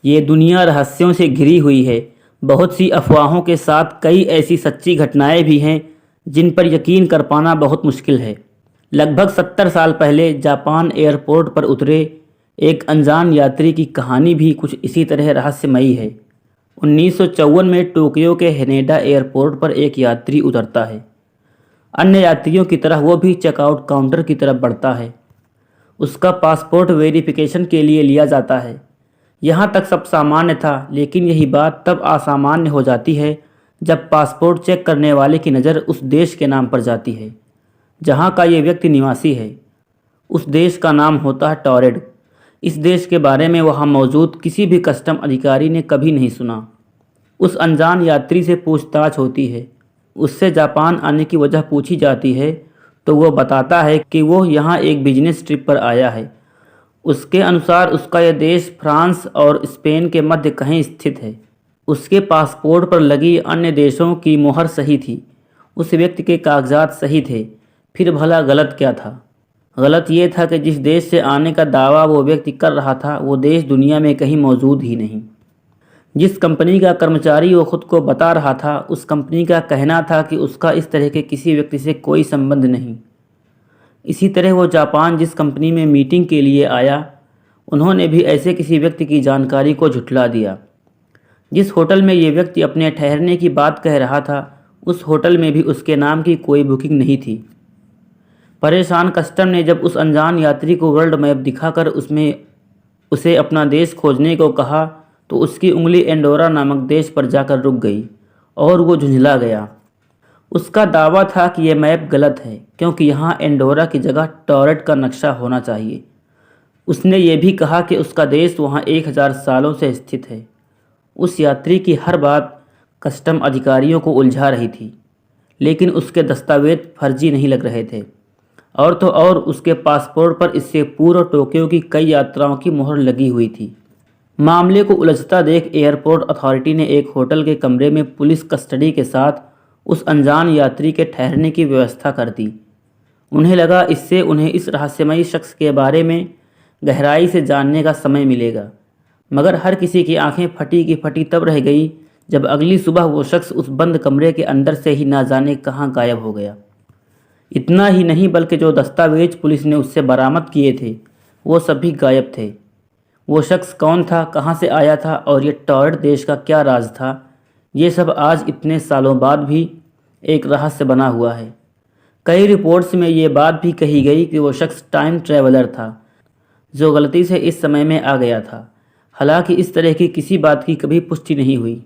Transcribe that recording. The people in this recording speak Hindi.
ये दुनिया रहस्यों से घिरी हुई है। बहुत सी अफवाहों के साथ कई ऐसी सच्ची घटनाएं भी हैं जिन पर यकीन कर पाना बहुत मुश्किल है। लगभग 70 साल पहले जापान एयरपोर्ट पर उतरे एक अनजान यात्री की कहानी भी कुछ इसी तरह रहस्यमयी है। 1954 में टोक्यो के हेनेडा एयरपोर्ट पर एक यात्री उतरता है। अन्य यात्रियों की तरह वो भी चेकआउट काउंटर की तरफ बढ़ता है। उसका पासपोर्ट वेरिफिकेशन के लिए लिया जाता है। यहाँ तक सब सामान्य था, लेकिन यही बात तब असामान्य हो जाती है जब पासपोर्ट चेक करने वाले की नज़र उस देश के नाम पर जाती है जहाँ का ये व्यक्ति निवासी है। उस देश का नाम होता है टॉरेड। इस देश के बारे में वहाँ मौजूद किसी भी कस्टम अधिकारी ने कभी नहीं सुना। उस अनजान यात्री से पूछताछ होती है। उससे जापान आने की वजह पूछी जाती है तो वो बताता है कि वो यहाँ एक बिजनेस ट्रिप पर आया है। उसके अनुसार उसका यह देश फ्रांस और स्पेन के मध्य कहीं स्थित है। उसके पासपोर्ट पर लगी अन्य देशों की मोहर सही थी। उस व्यक्ति के कागजात सही थे। फिर भला गलत क्या था? गलत ये था कि जिस देश से आने का दावा वो व्यक्ति कर रहा था वो देश दुनिया में कहीं मौजूद ही नहीं। जिस कंपनी का कर्मचारी वो खुद को बता रहा था उस कंपनी का कहना था कि उसका इस तरह के किसी व्यक्ति से कोई संबंध नहीं। इसी तरह वो जापान जिस कंपनी में मीटिंग के लिए आया उन्होंने भी ऐसे किसी व्यक्ति की जानकारी को झुठला दिया। जिस होटल में ये व्यक्ति अपने ठहरने की बात कह रहा था उस होटल में भी उसके नाम की कोई बुकिंग नहीं थी। परेशान कस्टम ने जब उस अनजान यात्री को वर्ल्ड मैप दिखाकर उसमें उसे अपना देश खोजने को कहा तो उसकी उंगली एंडोरा नामक देश पर जाकर रुक गई और वो झुंझला गया। उसका दावा था कि यह मैप गलत है क्योंकि यहाँ एंडोरा की जगह टॉरेड का नक्शा होना चाहिए। उसने ये भी कहा कि उसका देश वहाँ 1000 सालों से स्थित है। उस यात्री की हर बात कस्टम अधिकारियों को उलझा रही थी, लेकिन उसके दस्तावेज फर्जी नहीं लग रहे थे। और तो और उसके पासपोर्ट पर इससे पूर्व टोक्यो की कई यात्राओं की मोहर लगी हुई थी। मामले को उलझता देख एयरपोर्ट अथॉरिटी ने एक होटल के कमरे में पुलिस कस्टडी के साथ उस अनजान यात्री के ठहरने की व्यवस्था कर दी। उन्हें लगा इससे उन्हें इस रहस्यमयी शख्स के बारे में गहराई से जानने का समय मिलेगा। मगर हर किसी की आंखें फटी की फटी तब रह गई जब अगली सुबह वो शख्स उस बंद कमरे के अंदर से ही ना जाने कहाँ गायब हो गया। इतना ही नहीं बल्कि जो दस्तावेज पुलिस ने उससे बरामद किए थे वो सब भी गायब थे। वो शख्स कौन था, कहाँ से आया था और ये टॉरेड देश का क्या राज था, ये सब आज इतने सालों बाद भी एक रहस्य बना हुआ है। कई रिपोर्ट्स में ये बात भी कही गई कि वो शख्स टाइम ट्रैवलर था जो गलती से इस समय में आ गया था। हालांकि इस तरह की किसी बात की कभी पुष्टि नहीं हुई।